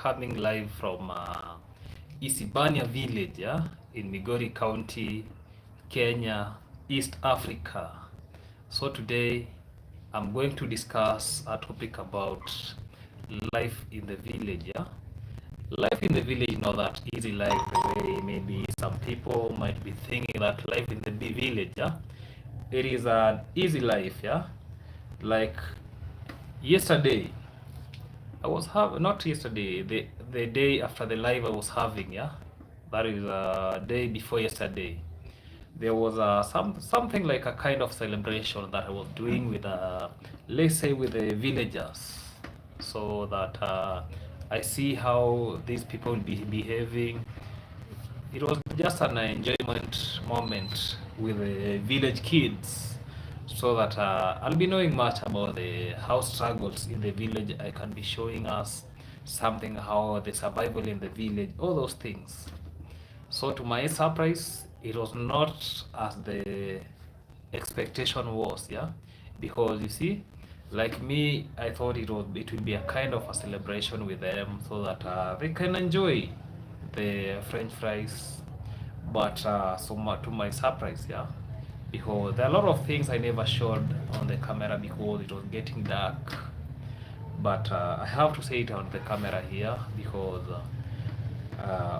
coming live from Isibania village, yeah, in Migori County, Kenya, East Africa. So today I'm going to discuss a topic about life in the village, yeah. Life in the village is not that easy like the way maybe some people might be thinking that life in the village, yeah. It is an easy life, yeah. Like yesterday I was having, not yesterday, the day after the live I was having, yeah, that is day before yesterday. There was something like a kind of celebration that I was doing with let's say with the villagers, so that I see how these people be behaving. It was just an enjoyment moment with the village kids, so that I'll be knowing much about the house struggles in the village. I can be showing us something how the survival in the village, all those things. So to my surprise, it was not as the expectation was, yeah, because you see, like me, I thought it would be a kind of a celebration with them so that they can enjoy the French fries. But to my surprise, yeah, because there are a lot of things I never showed on the camera because it was getting dark. But I have to say it on the camera here because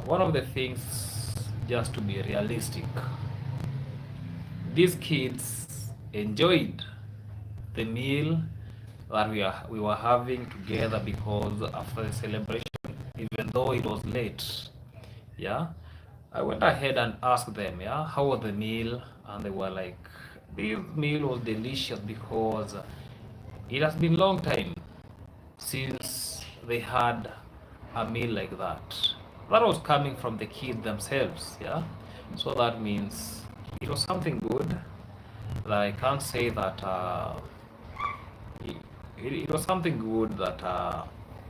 one of the things, just to be realistic, these kids enjoyed the meal that we were having together, because after the celebration, even though it was late, yeah, I went ahead and asked them, yeah, how was the meal, and they were like, this meal was delicious because it has been long time since they had a meal like that. That was coming from the kids themselves, yeah. So that means it was something good. I can't say that it was something good that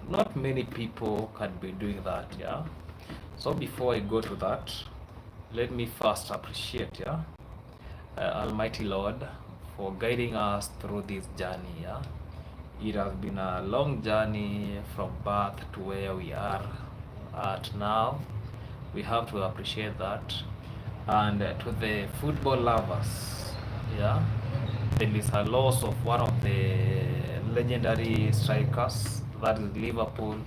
not many people can be doing that, yeah. So before I go to that, let me first appreciate, yeah, Almighty Lord for guiding us through this journey, yeah. It has been a long journey from birth to where we are at now. We have to appreciate that. And to the football lovers, yeah, there is a loss of one of the legendary strikers, that is Liverpool.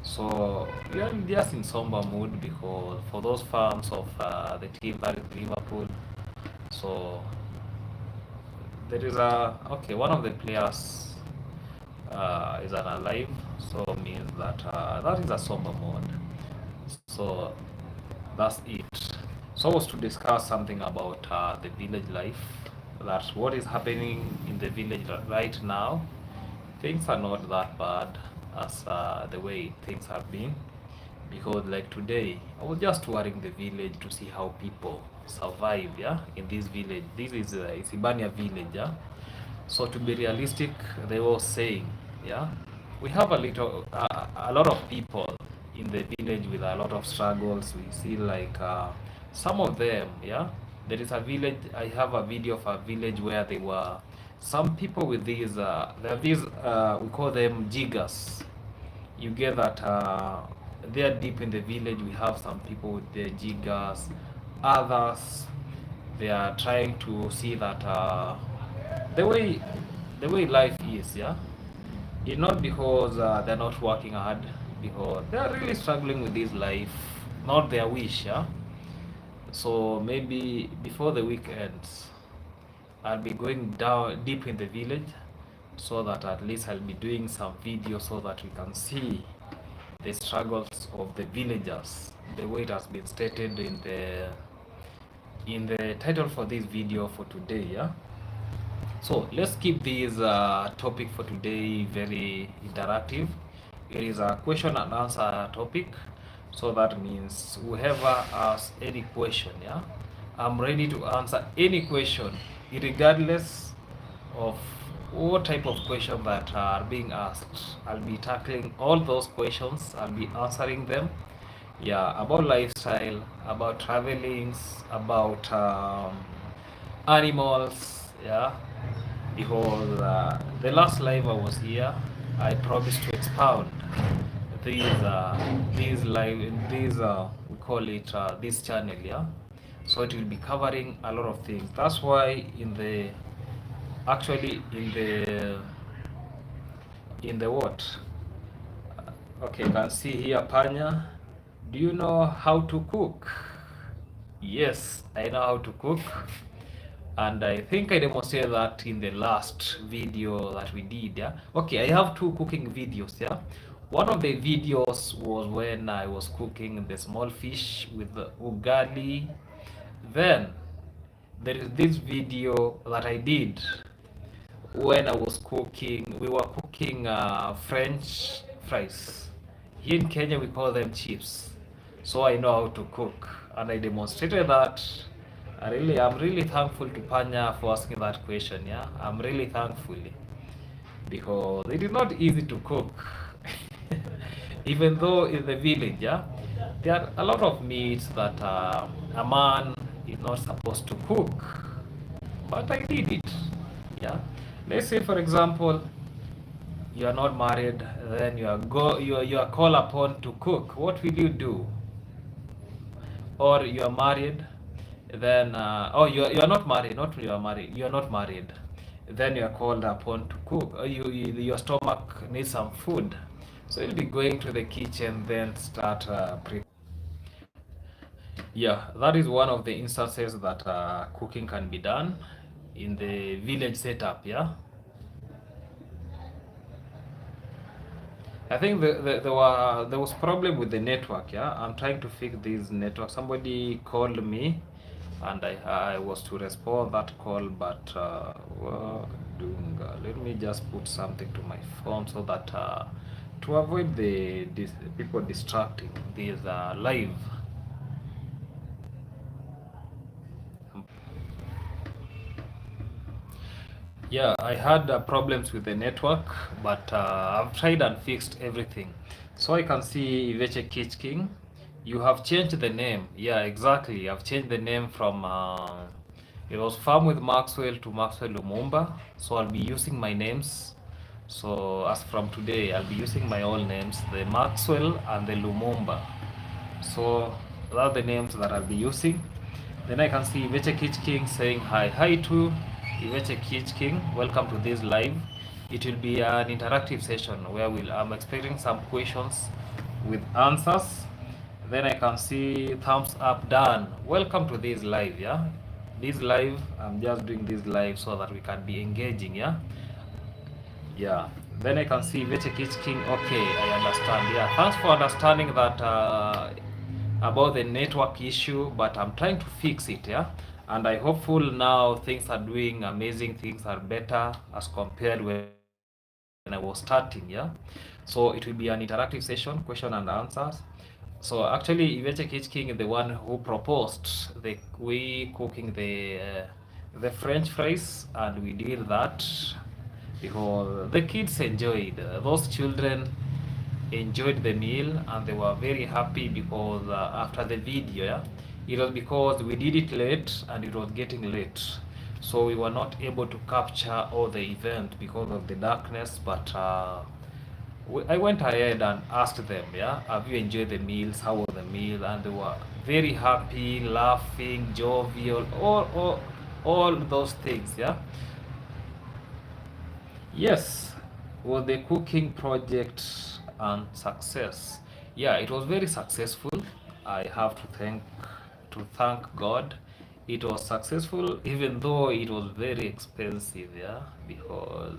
So we are just in somber mood because for those fans of the team that is Liverpool, so there is one of the players is unalive, so means that that is a somber mode. So that's it. So I was to discuss something about the village life, that what is happening in the village right now. Things are not that bad as the way things have been, because like today I was just touring the village to see how people survive, yeah, in this village. This is Isibania village, yeah. So to be realistic, they were saying, yeah, we have a lot of people in the village with a lot of struggles. We see like some of them, yeah. There is a village. I have a video of a village where they were some people with these. There are these. We call them jiggers. You get that they are deep in the village. We have some people with their jiggers. Others, they are trying to see that the way the way life is, yeah. It's not because they're not working hard, because they are really struggling with this life, not their wish, yeah. So maybe before the weekend, I'll be going down deep in the village, so that at least I'll be doing some videos so that we can see the struggles of the villagers, the way it has been stated in the title for this video for today, yeah. So let's keep this topic for today very interactive. It is a question and answer topic, so that means whoever asks any question, yeah, I'm ready to answer any question, regardless of what type of question that are being asked. I'll be tackling all those questions. I'll be answering them, yeah, about lifestyle, about travelings, about animals, yeah, because the last live I was here, I promised to expound these live these we call it this channel, yeah. So it will be covering a lot of things. That's why in the actually in the what, okay, you can see here panya. Do you know how to cook? Yes, I know how to cook, and I think I demonstrated that in the last video that we did, yeah. Okay, I have two cooking videos, yeah. One of the videos was when I was cooking the small fish with the ugali. Then there is this video that I did when I was cooking. We were cooking French fries. Here in Kenya we call them chips. So I know how to cook, and I demonstrated that. I'm really thankful to Panya for asking that question. Yeah, I'm really thankful because it is not easy to cook. Even though in the village, yeah, there are a lot of meats that a man is not supposed to cook, but I did it. Yeah, let's say for example, you are not married, then you are called upon to cook. What will you do? Or you are married, then oh, you are not married, not you are married, you are not married, then you are called upon to cook. Your stomach needs some food, so you'll be going to the kitchen, then start yeah, that is one of the instances that cooking can be done in the village setup, yeah. I think there was problem with the network. Yeah, I'm trying to fix this network. Somebody called me, and I was to respond that call, but doing. Let me just put something to my phone so that to avoid the people distracting this live. Yeah, I had problems with the network, but I've tried and fixed everything. So I can see Iveche Kitch King. You have changed the name. Yeah, exactly. I've changed the name from it was Farm with Maxwell to Maxwell Lumumba. So I'll be using my names. So as from today, I'll be using my own names, the Maxwell and the Lumumba. So those are the names that I'll be using. Then I can see Iveche Kitch King saying hi. Hi to Iveche Kitch King. Welcome to this live. It will be an interactive session where I'm expecting some questions with answers. Then I can see thumbs up done. Welcome to this live, yeah. This live, I'm just doing this live so that we can be engaging, yeah. Yeah. Then I can see Iveche Kitch King. Okay, I understand. Yeah. Thanks for understanding that about the network issue, but I'm trying to fix it, yeah. And I hopeful now things are doing amazing, things are better as compared when I was starting, yeah. So it will be an interactive session, question and answers. So actually Iveche Kitch King is the one who proposed we cooking the French fries, and we did that because the kids enjoyed, those children enjoyed the meal, and they were very happy because after the video, yeah, it was because we did it late and it was getting late, so we were not able to capture all the event because of the darkness. But I went ahead and asked them, yeah, have you enjoyed the meals, how was the meal? And they were very happy, laughing, jovial, all those things, yeah. Yes, was the cooking project and success? Yeah, it was very successful. I have to thank God. It was successful, even though it was very expensive. Yeah, because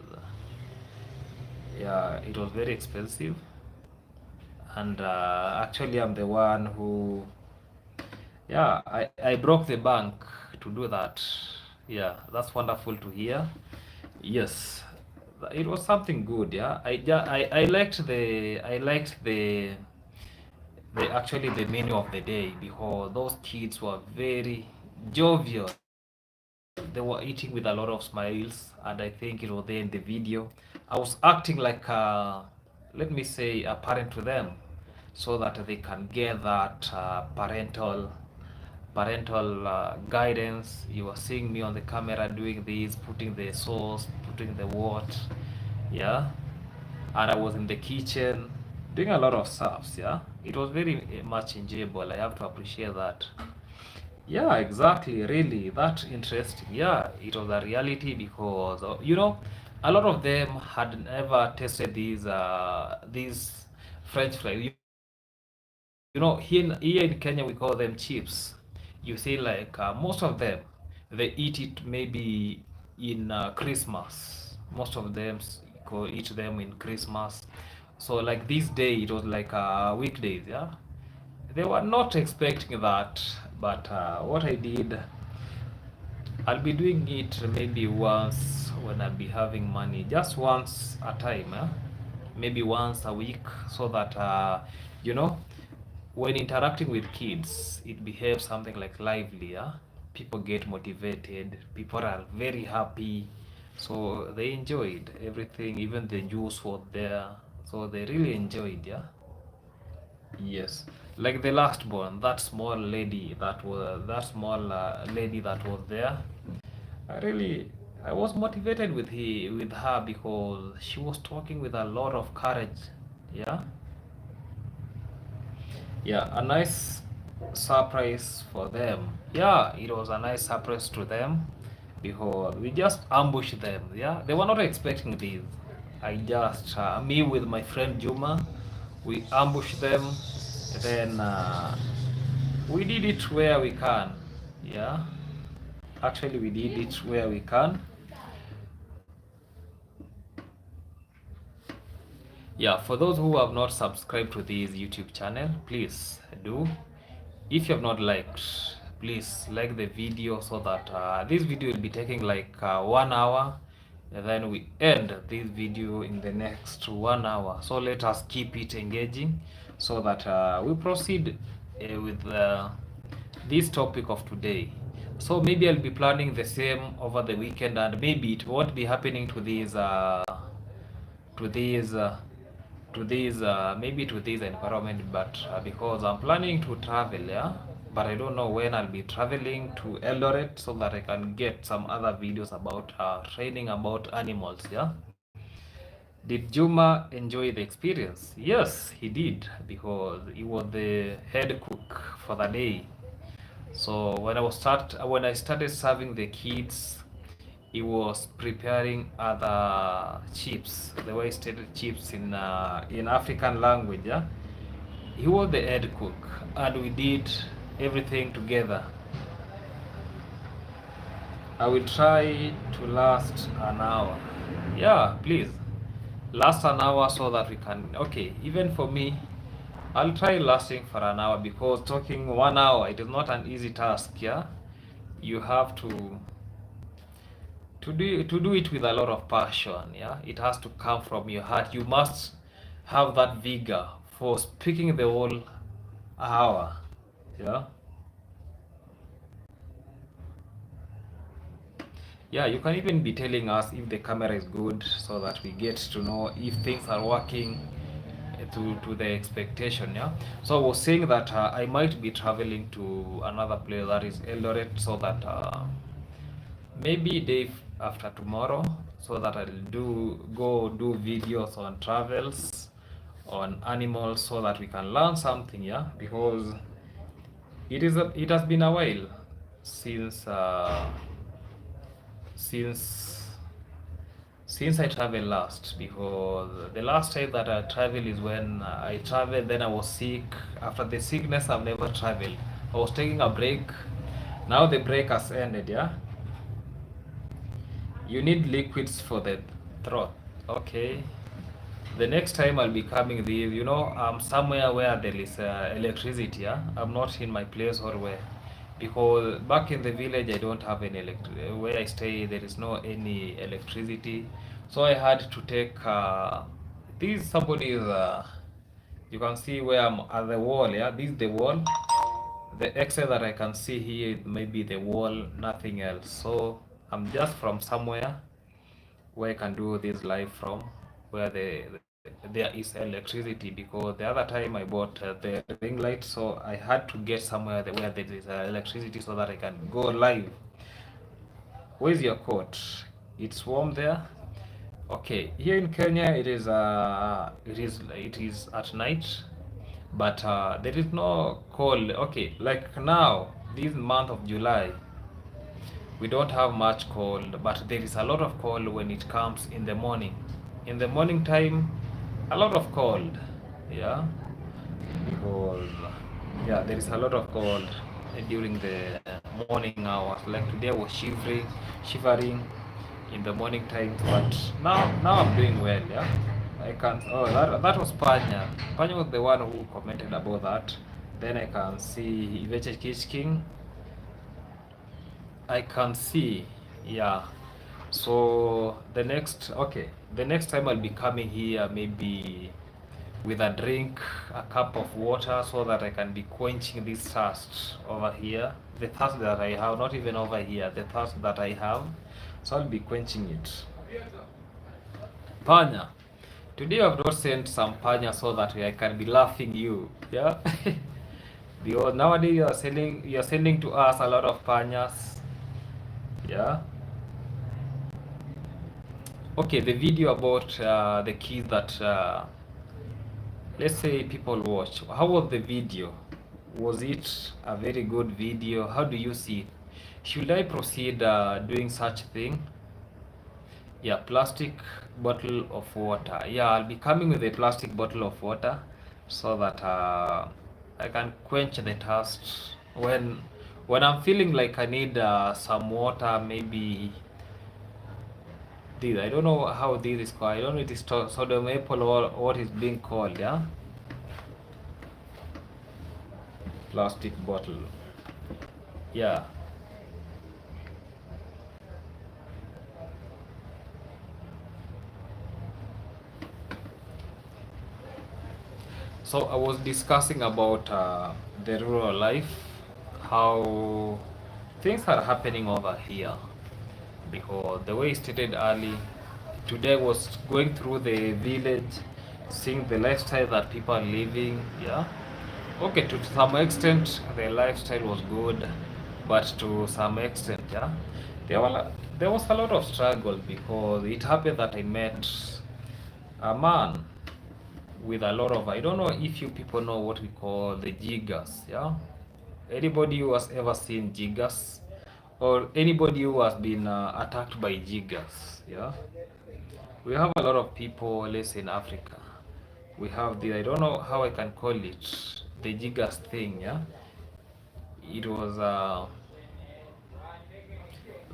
yeah, it was very expensive, and actually, I'm the one who, yeah, I broke the bank to do that. Yeah, that's wonderful to hear. Yes, it was something good. Yeah, I liked the actually the menu of the day because those kids were very jovial. They were eating with a lot of smiles, and I think it was there in the video. I was acting like let me say a parent to them, so that they can get that parental guidance. You were seeing me on the camera doing this, putting the sauce, putting the what, yeah, and I was in the kitchen doing a lot of stuffs. Yeah, it was very much enjoyable. I have to appreciate that. Yeah, exactly. Really, that interesting. Yeah, it was a reality because a lot of them had never tasted these French fries. Here in Kenya we call them chips. You see, like most of them, they eat it maybe in Christmas. Most of them eat them in Christmas. So like this day, it was like weekdays. Yeah, they were not expecting that, but what I did, I'll be doing it maybe once when I'll be having money, just once a time, maybe once a week, so that you know, when interacting with kids, it behaves something like livelier. People get motivated. People are very happy, so they enjoyed everything. Even the juice was there, so they really enjoyed. Yeah. Yes, like the last one, that small lady that was there. I was motivated with her because she was talking with a lot of courage. Yeah, yeah, a nice surprise for them. Yeah, it was a nice surprise to them because we just ambushed them. Yeah, they were not expecting this. Me with my friend Juma, we ambushed them. Then we did it where we can. Yeah, actually, we did it where we can. Yeah, for those who have not subscribed to this YouTube channel, please do. If you have not liked, please like the video so that this video will be taking like 1 hour, and then we end this video in the next 1 hour. So let us keep it engaging so that we proceed with this topic of today. So maybe I'll be planning the same over the weekend, and maybe it won't be happening to these maybe to this environment, but because I'm planning to travel, yeah, but I don't know when I'll be traveling to Eldoret so that I can get some other videos about training about animals. Yeah, did Juma enjoy the experience? Yes, he did, because he was the head cook for the day. So when I started serving the kids, he was preparing other chips, the way stated chips in African language. Yeah, he was the head cook, and we did everything together. I will try to last an hour. Yeah, please last an hour so that we can. Okay, even for me, I'll try lasting for an hour because talking 1 hour, it is not an easy task. Yeah, you have to do it with a lot of passion. Yeah, it has to come from your heart. You must have that vigor for speaking the whole hour. Yeah, yeah, you can even be telling us if the camera is good so that we get to know if things are working to the expectation. Yeah, so I was saying that I might be traveling to another place, that is Eldoret, so that maybe day after tomorrow, so that I'll go do videos on travels, on animals, so that we can learn something. Yeah, because it has been a while since since since I traveled last, because the last time that I traveled is when I traveled, then I was sick. After the sickness, I've never traveled. I was taking a break. Now the break has ended. Yeah, you need liquids for the throat. Okay. The next time I'll be coming there, I'm somewhere where there is electricity. Yeah, I'm not in my place or where, because back in the village I don't have any where I stay there is no any electricity, so I had to take this somebody is you can see where I'm at the wall. Yeah, this is the wall. The exit that I can see here may be the wall, nothing else. So I'm just from somewhere where I can do this live from, where there is electricity, because the other time I bought the ring light, so I had to get somewhere where there is electricity so that I can go live. Where's your coat? It's warm there. Okay, here in Kenya it is at night, but there is no cold. Okay, like now this month of July, we don't have much cold, but there is a lot of cold when it comes in the morning. In the morning time, a lot of cold. Yeah, because there is a lot of cold during the morning hours. Like today, I was shivering in the morning time, but now I'm doing well. Yeah, I can't. Oh, that was Panya. Panya was the one who commented about that. Then I can see Iveche King. I can see, yeah. So the next time I'll be coming here maybe with a drink, a cup of water, so that I can be quenching this thirst over here. The thirst that I have, not even over here, the thirst that I have. So I'll be quenching it. Panya. Today I've not sent some panya so that I can be laughing you. Yeah? Because nowadays you are sending to us a lot of panyas. Yeah. Okay, the video about the kids that let's say people watch. How was the video? Was it a very good video? How do you see it? Should I proceed doing such thing? Yeah, plastic bottle of water. Yeah, I'll be coming with a plastic bottle of water so that I can quench the thirst when I'm feeling like I need some water. Maybe this. I don't know how this is called. I don't know if it is sodium apple or what is being called. Yeah, plastic bottle. Yeah. So I was discussing about the rural life, how things are happening over here. Because the way I stated early, today was going through the village, seeing the lifestyle that people are living. Yeah. Okay, to some extent, the lifestyle was good, but to some extent, yeah, there was a lot of struggle because it happened that I met a man with a lot of, I don't know if you people know what we call the jiggers, yeah. Anybody who has ever seen jiggers, or anybody who has been attacked by jiggers, yeah. We have a lot of people, let's say in Africa. We have the, I don't know how I can call it, the jiggers thing, yeah. It was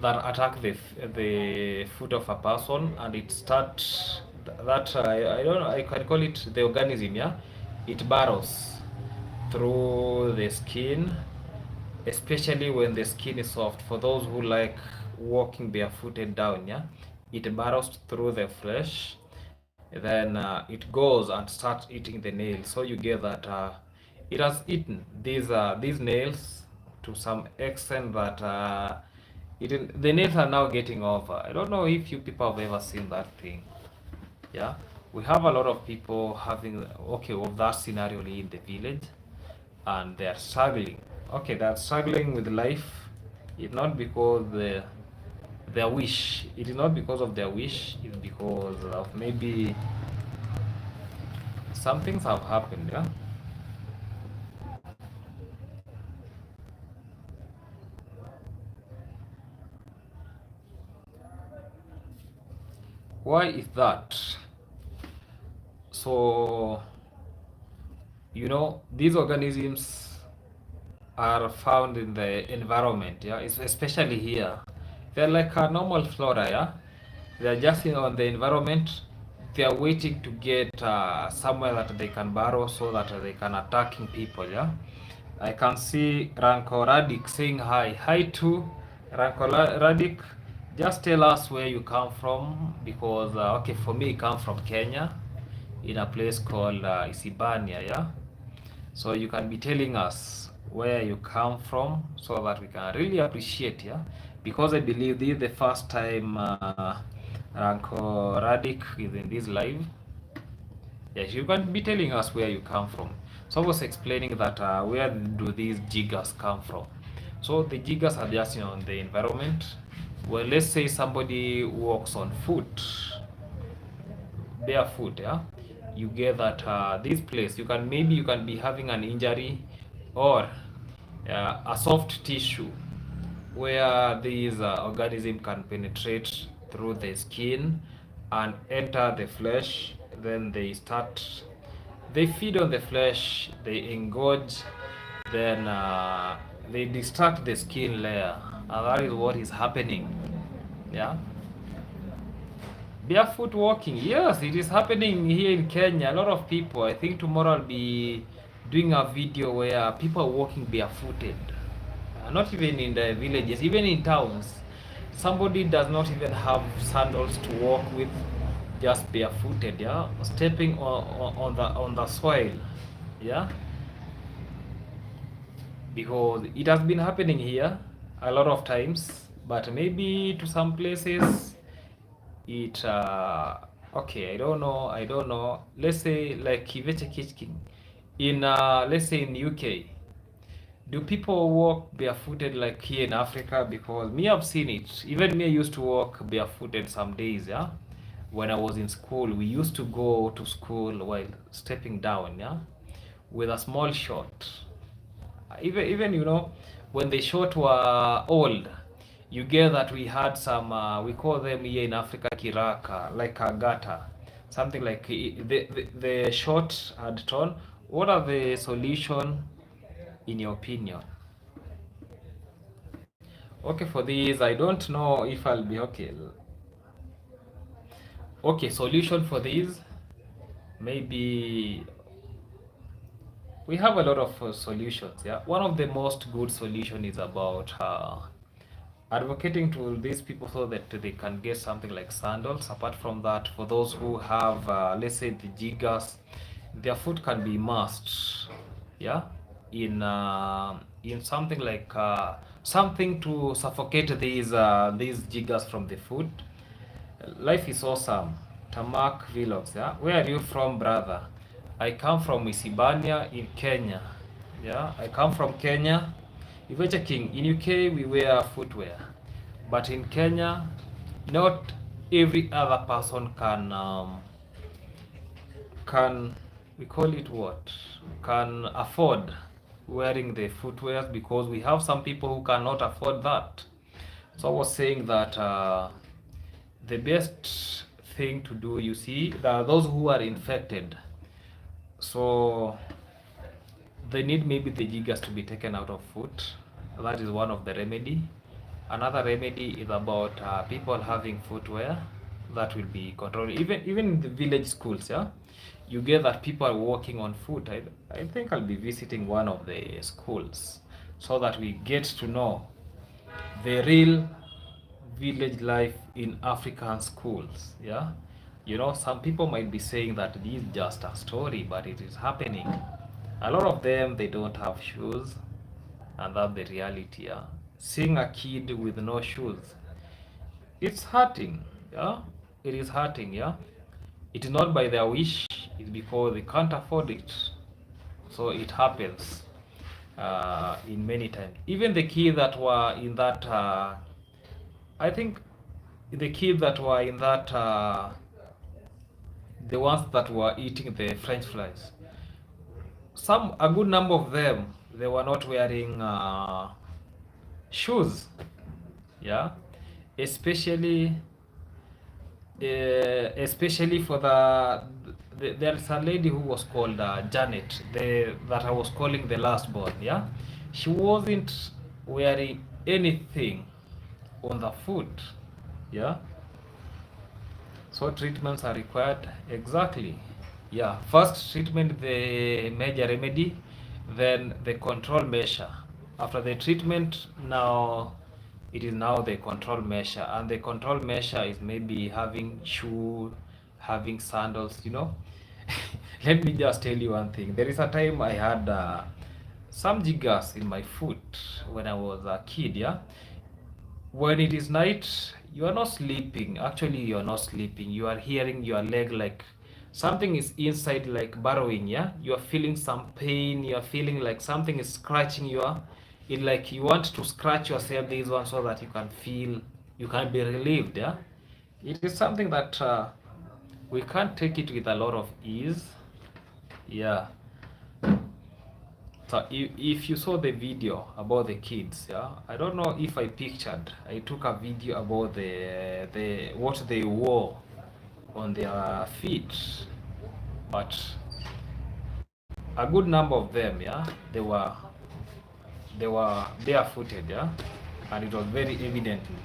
that attack the foot of a person, and it start that I don't know, I can call it the organism, yeah. It burrows through the skin, especially when the skin is soft. For those who like walking barefooted down, yeah, it burrows through the flesh. Then it goes and starts eating the nails. So you get that it has eaten these nails to some extent that the nails are now getting over. I don't know if you people have ever seen that thing. Yeah, we have a lot of people having of that scenario in the village, and they are struggling. Okay, they are struggling with life. It's not because their wish. It is not because of their wish. It's because of maybe some things have happened. Yeah. Why is that? So these organisms are found in the environment. Yeah, especially here. They're like a normal flora. Yeah, they're just on the environment. They are waiting to get somewhere that they can burrow so that they can attacking people. Yeah, I can see Ranko Radik saying hi. Hi to Ranko Radik. Just tell us where you come from, because for me, I come from Kenya, in a place called Isibania. Yeah, so you can be telling us where you come from so that we can really appreciate. Yeah, because I believe this is the first time Ranko Radik is in this live. Yes, you can be telling us where you come from. So I was explaining that where do these jiggers come from? So the jiggers are just the environment. Well, let's say somebody walks on foot. barefoot, yeah, you get that this place you can, maybe you can be having an injury or a soft tissue where these organism can penetrate through the skin and enter the flesh. Then they feed on the flesh, they engorge, then they distract the skin layer, and that is what is happening. Yeah, barefoot walking, yes, it is happening here in Kenya. A lot of people, I think tomorrow I'll be doing a video where people are walking barefooted. Not even in the villages, even in towns. Somebody does not even have sandals to walk with, just barefooted, yeah, stepping on the soil, yeah, because it has been happening here a lot of times, but maybe to some places it okay, I don't know, let's say like Kiveche Kitchen in let's say in UK, do people walk barefooted like here in Africa? Because me, I've seen it. Even me, I used to walk barefooted some days, yeah. When I was in school, we used to go to school while stepping down, yeah, with a small short. Even when the short were old, you get that we had some we call them here in Africa kiraka, like a gutter, something like the short had torn. What are the solution in your opinion? Okay, for these, I don't know if I'll be okay. Okay, solution for these, maybe we have a lot of solutions. Yeah, one of the most good solution is about advocating to these people so that they can get something like sandals. Apart from that, for those who have, let's say, the jiggers, their foot can be immersed, yeah, in something like something to suffocate these jiggers from the foot. Life is awesome. Tamak Vlogs, yeah. Where are you from, brother? I come from Isibania in Kenya. Yeah, I come from Kenya. If you're checking, in UK we wear footwear, but in Kenya, not every other person can we call it what? Can afford wearing the footwear, because we have some people who cannot afford that. So I was saying that the best thing to do, you see, there are those who are infected, so they need maybe the jiggers to be taken out of foot. That is one of the remedy. Another remedy is about people having footwear that will be controlled. Even in the village schools, yeah, you get that people are walking on foot. I think I'll be visiting one of the schools so that we get to know the real village life in African schools. Yeah, some people might be saying that this is just a story, but it is happening. A lot of them, they don't have shoes, and that's the reality. Yeah, seeing a kid with no shoes, it's hurting. Yeah, it is hurting. Yeah, it is not by their wish, it's because they can't afford it, so it happens in many times. Even the kids that were in that I think the kids that were in that the ones that were eating the french fries, a good number of them, they were not wearing shoes. Yeah, especially especially for there's a lady who was called Janet, that I was calling the last born. Yeah, she wasn't wearing anything on the foot. Yeah, so treatments are required. Exactly. Yeah, first treatment, the major remedy, then the control measure. After the treatment, now it is now the control measure, and the control measure is maybe having shoe, having sandals. Let me just tell you one thing. There is a time I had some jiggers in my foot when I was a kid. Yeah, when it is night, you are not sleeping. Actually, you are not sleeping. You are hearing your leg like something is inside, like burrowing. Yeah, you are feeling some pain. You are feeling like something is scratching it, like you want to scratch yourself this one so that you can feel, you can be relieved. Yeah, it is something that we can't take it with a lot of ease. Yeah. So if you saw the video about the kids, yeah, I don't know if I took a video about the what they wore on their feet, but a good number of them, yeah, they were barefooted, yeah, and it was very evidently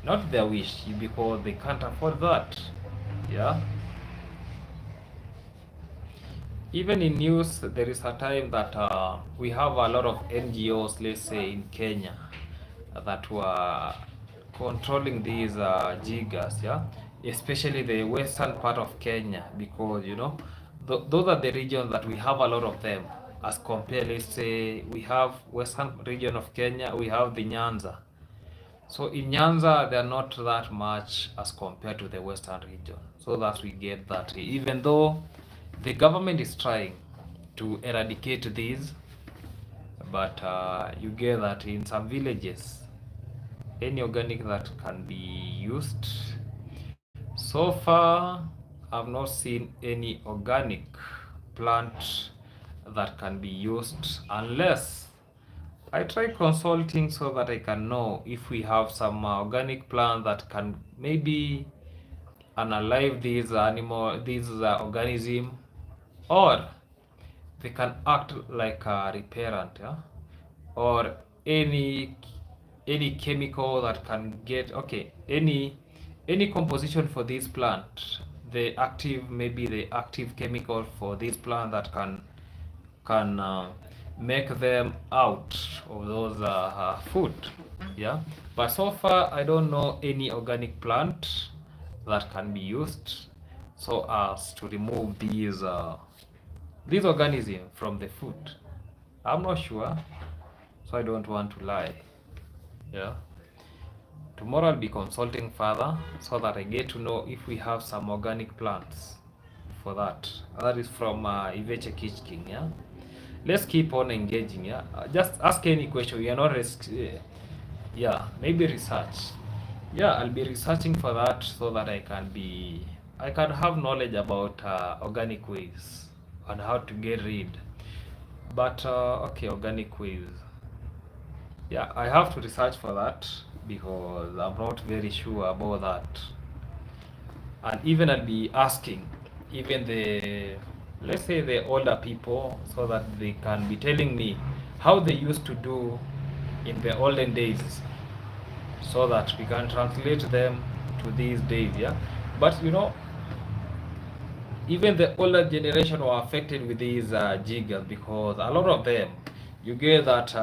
not their wish because they can't afford that, yeah. Even in news, there is a time that we have a lot of NGOs, let's say in Kenya, that were controlling these jiggers, yeah, especially the western part of Kenya, because those are the regions that we have a lot of them. As compared, let's say we have western region of Kenya, we have the Nyanza. So in Nyanza, they are not that much as compared to the western region. So that we get that, even though the government is trying to eradicate these, but you get that in some villages, any organic that can be used. So far, I've not seen any organic plant that can be used unless I try consulting so that I can know if we have some organic plant that can maybe unalive these organism, or they can act like a repellent, yeah? Or any any chemical that can get, okay, any composition for this plant, the active, maybe the active chemical for this plant that can make them out of those food, yeah. But so far I don't know any organic plant that can be used so as to remove these organisms from the food. I'm not sure, so I don't want to lie, yeah. Tomorrow I'll be consulting further so that I get to know if we have some organic plants for that. That is from Iveche Kitchen, yeah. Let's keep on engaging, yeah. Just ask any question. We are not yeah, maybe research. Yeah, I'll be researching for that so that I can have knowledge about organic ways and how to get rid. But okay, organic ways. Yeah, I have to research for that because I'm not very sure about that. And even I'll be asking even the, let's say, the older people, so that they can be telling me how they used to do in the olden days, so that we can translate them to these days, yeah. But even the older generation were affected with these jiggers, because a lot of them, you get that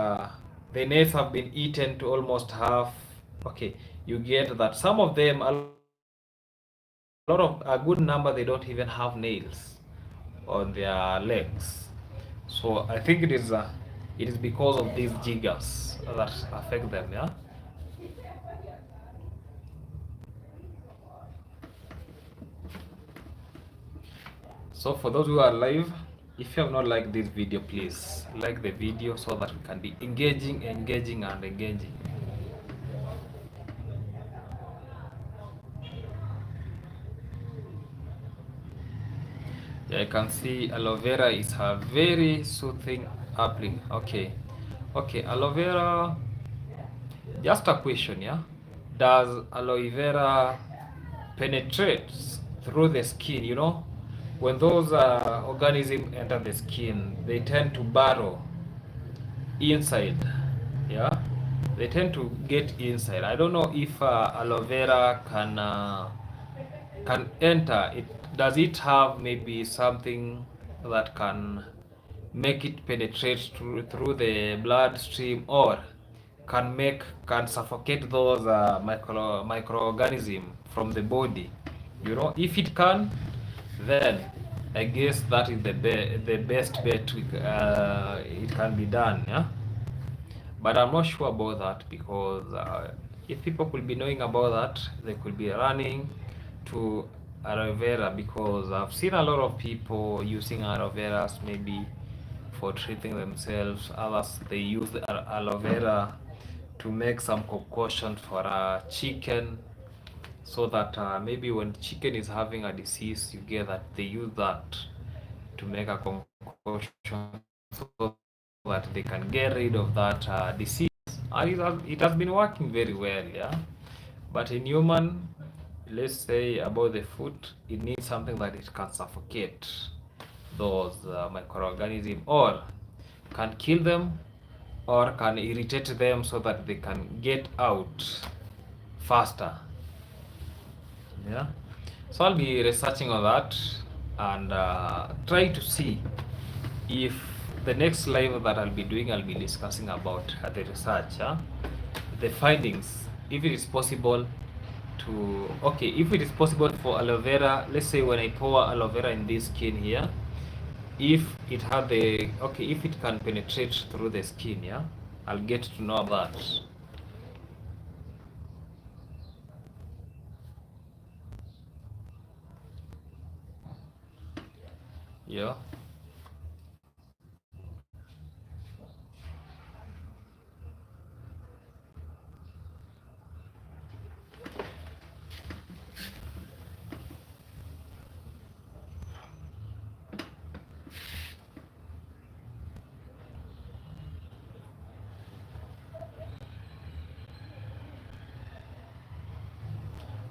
the nets have been eaten to almost half. Okay, you get that some of them, a lot of a good number, they don't even have nails on their legs. So I think it is because of these jiggers that affect them, yeah. So for those who are live, if you have not liked this video, please like the video so that we can be engaging and engaging. Yeah, I can see aloe vera is a very soothing appling. Okay, aloe vera. Just a question, yeah. Does aloe vera penetrate through the skin? When those organisms enter the skin, they tend to burrow inside, yeah. They tend to get inside. I don't know if aloe vera can enter it. Does it have maybe something that can make it penetrate through the bloodstream, or can suffocate those microorganisms from the body? If it can, then I guess that is the best bet it can be done, yeah. But I'm not sure about that, because if people could be knowing about that, they could be running to aloe vera, because I've seen a lot of people using aloe vera maybe for treating themselves. Others, they use the aloe vera to make some concoction for chicken. so that maybe when chicken is having a disease, you get that they use that to make a concoction so that they can get rid of that disease. And it has been working very well, yeah. But in human, let's say about the food, it needs something that it can suffocate those microorganisms, or can kill them, or can irritate them so that they can get out faster. Yeah. So I'll be researching on that and try to see if the next live that I'll be doing, I'll be discussing about the research, the findings, if it is possible to, okay, if it is possible for aloe vera, let's say when I pour aloe vera in this skin here, if it had the, okay, if it can penetrate through the skin, yeah, I'll get to know that. Yeah.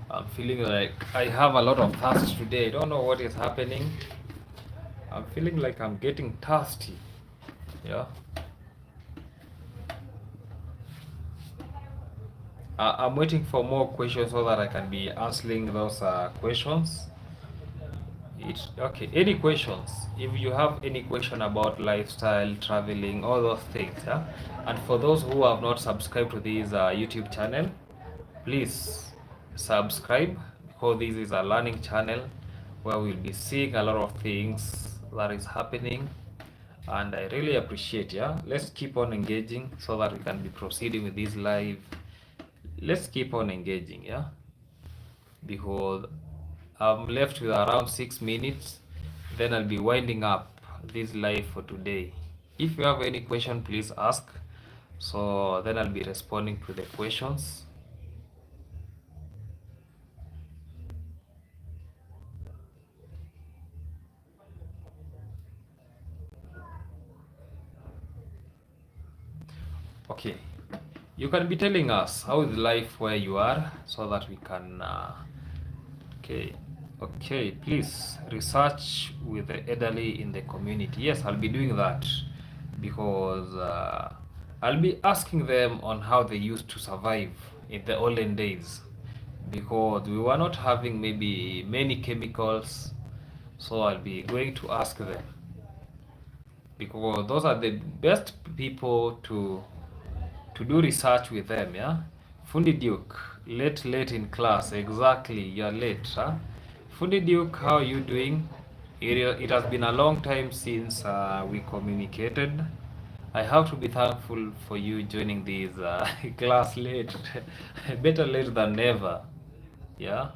I'm feeling like I have a lot of thirst today. I don't know what is happening. I'm feeling like I'm getting thirsty. Yeah. I'm waiting for more questions so that I can be answering those questions. Okay. Any questions? If you have any question about lifestyle, traveling, all those things, yeah. And for those who have not subscribed to this YouTube channel, please subscribe, because this is a learning channel where we'll be seeing a lot of things that is happening, and I really appreciate. Yeah, let's keep on engaging so that we can be proceeding with this live. Let's keep on engaging, yeah, because I'm left with around 6 minutes, then I'll be winding up this live for today. If you have any question, please ask, so then I'll be responding to the questions. Okay, you can be telling us how is life where you are so that we can okay, please research with the elderly in the community. Yes, I'll be doing that, because I'll be asking them on how they used to survive in the olden days, because we were not having maybe many chemicals. So I'll be going to ask them, because those are the best people to do research with them, yeah. Fundi Duke, late in class. Exactly, you're late, huh? Fundi Duke, how are you doing? It has been a long time since we communicated. I have to be thankful for you joining this class late. Better late than never. Yeah,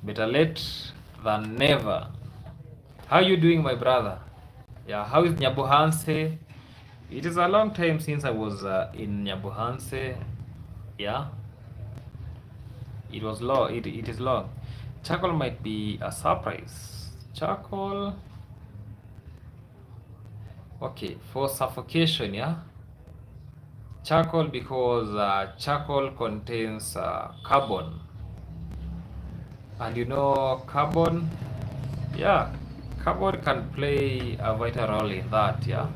better late than never. How you doing, my brother? Yeah, how is Nyabuhanse? It is a long time since I was in Nyabuhanse. Yeah, it was long. It is long. Charcoal might be a surprise. Charcoal. Okay, for suffocation, yeah. Charcoal, because charcoal contains carbon, and you know carbon. Yeah, carbon can play a vital role in that. Yeah.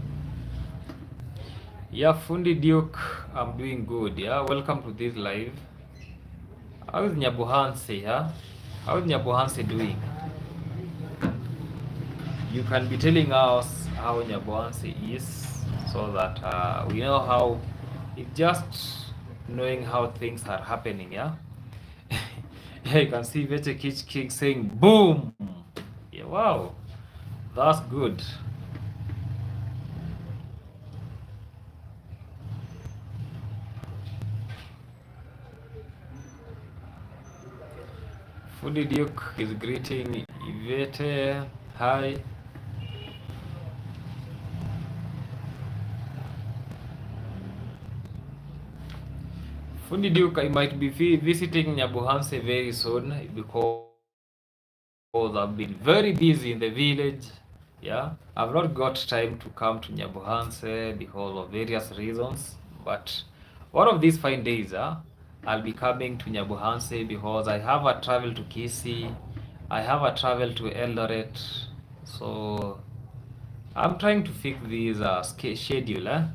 Yeah, Fundi Duke, I'm doing good. Yeah, welcome to this live. How is Nyabuhanse? Yeah, how is Nyabuhanse doing? You can be telling us how Nyabuhanse is, so that we know how. It's just knowing how things are happening. Yeah. Yeah, you can see Veche Kich King saying boom. Yeah, wow, that's good. Fundi Duke is greeting Ivete. Hi. Fundi Duke, I might be visiting Nyabuhanse very soon because I've been very busy in the village. Yeah, I've not got time to come to Nyabuhanse because of various reasons. But one of these fine days, I'll be coming to Nyabuhanse because I have a travel to Kisii, I have a travel to Eldoret. So I'm trying to fix this schedule.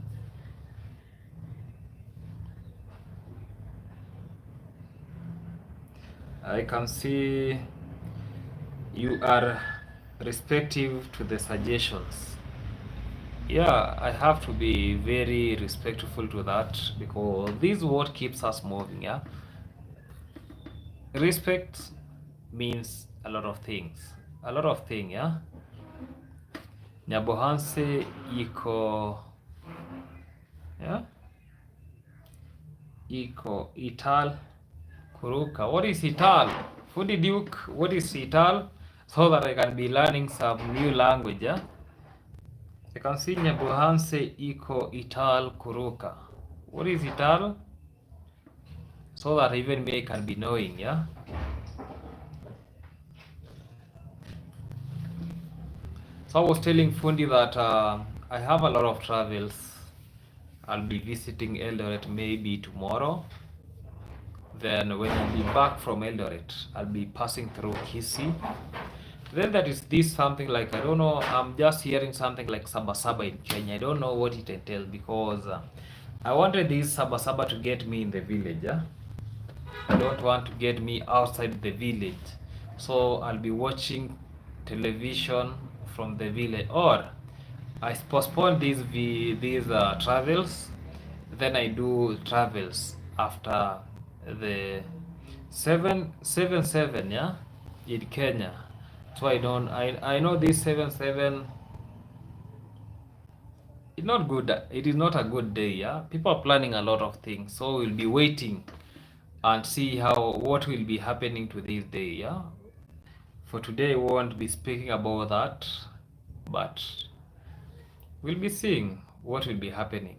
I can see you are respective to the suggestions. Yeah, I have to be very respectful to that because this is what keeps us moving. Yeah, respect means a lot of things, a lot of things. Yeah, Nyabohanse iko, yeah, iko ital kuruka. What is ital? Foodie Duke, what is ital? So that I can be learning some new language. Yeah, I can see Nyabohanse iko ital kuruka. What is ital? So that even me can be knowing. Yeah. So I was telling Fundi that I have a lot of travels. I'll be visiting Eldoret maybe tomorrow. Then when I'll be back from Eldoret, I'll be passing through Kisii. Then that is this something like, I don't know, I'm just hearing something like Sabasaba in Kenya. I don't know what it entails because I wanted this Sabasaba to get me in the village. Yeah? I don't want to get me outside the village. So I'll be watching television from the village, or I postpone these travels, then I do travels after the 777, yeah, in Kenya. So I know this 77, it's not good. It is not a good day, yeah. People are planning a lot of things, so we'll be waiting and see what will be happening to this day, yeah. For today we won't be speaking about that, but we'll be seeing what will be happening.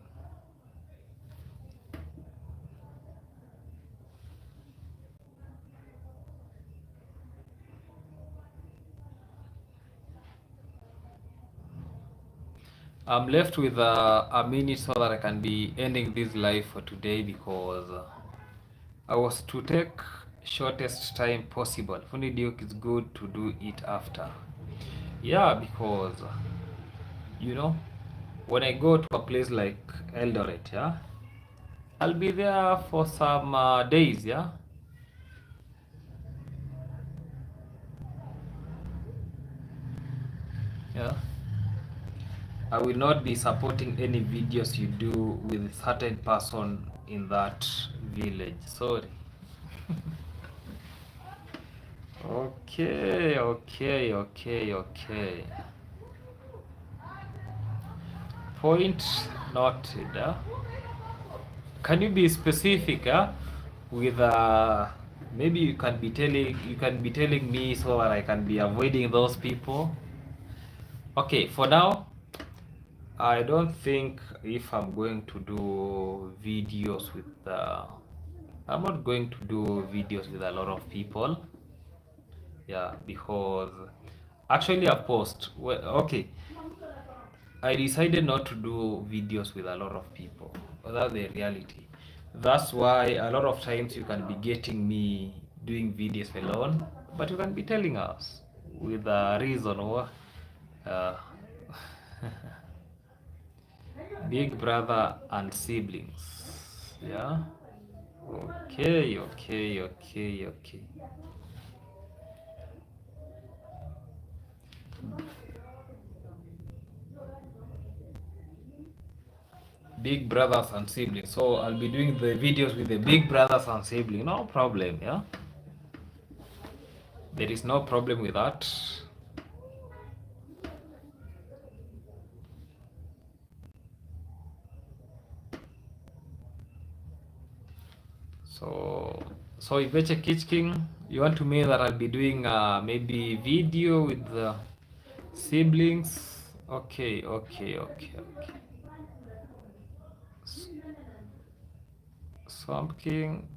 I'm left with a minute so that I can be ending this live for today because I was to take shortest time possible. Funny Duke is good to do it after. Yeah, because you know, when I go to a place like Eldoret, yeah, I'll be there for some days, yeah. Yeah. I will not be supporting any videos you do with certain person in that village. Sorry. Okay, okay, okay, okay. Point noted. Can you be specific with maybe you can be telling me so that I can be avoiding those people? Okay, for now I don't think if I'm going to do videos with I'm not going to do videos with a lot of people. Yeah, because actually I post well, okay, I decided not to do videos with a lot of people. That's the reality. That's why a lot of times you can be getting me doing videos alone, but you can be telling us with a reason or uh, big brother and siblings. Yeah. Okay, okay, okay, okay. Big brothers and siblings. So I'll be doing the videos with the big brothers and siblings. No problem, yeah. There is no problem with that. So Iveche Kitch King, you want to mean that I'll be doing maybe video with the siblings? Okay, okay, okay, okay. Swamp King.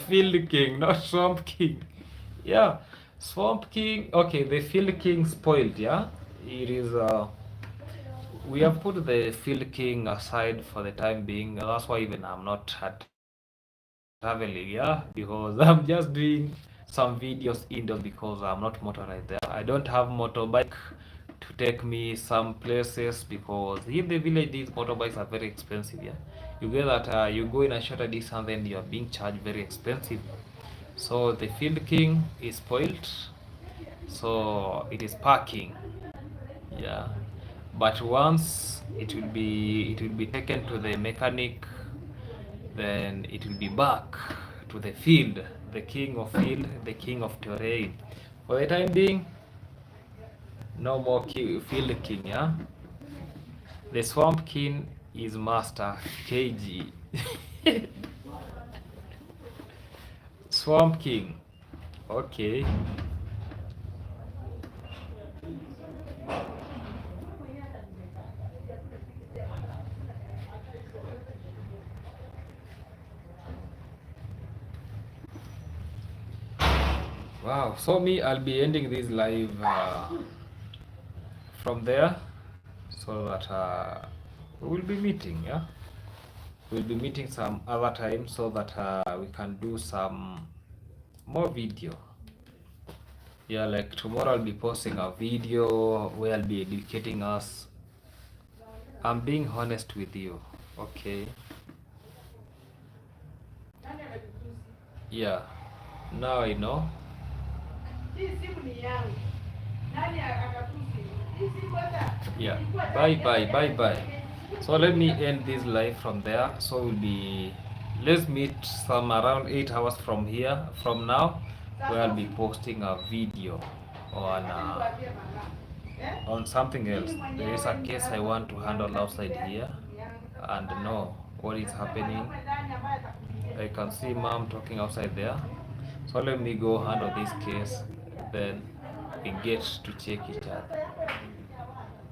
Field King, not Swamp King. Yeah, Swamp King. Okay, the Field King spoiled. Yeah, it is. We have put the Field King aside for the time being. That's why even I'm not traveling. Yeah, because I'm just doing some videos indoors because I'm not motorized there. I don't have motorbike to take me some places because in the village these motorbikes are very expensive. Yeah, you get that you go in a shorter distance and you are being charged very expensive. So the Field King is spoiled, so it is parking. Yeah, but once it will be taken to the mechanic, then it will be back to the field, the king of field, the king of terrain. For the time being, no more field king. Yeah, the swamp king is master KG. Swamp king. Okay. Wow. So me, I'll be ending this live from there, so that we will be meeting. Yeah, we'll be meeting some other time so that we can do some more video. Yeah, like tomorrow I'll be posting a video where I'll be educating us. I'm being honest with you. Okay. Yeah. Now I know. Yeah. Bye bye. Bye bye. So let me end this live from there. So we'll be, let's meet some around 8 hours from here, from now, where I'll be posting a video on something else. There is a case I want to handle outside here and know what is happening. I can see mom talking outside there. So let me go handle this case, then we get to check each other.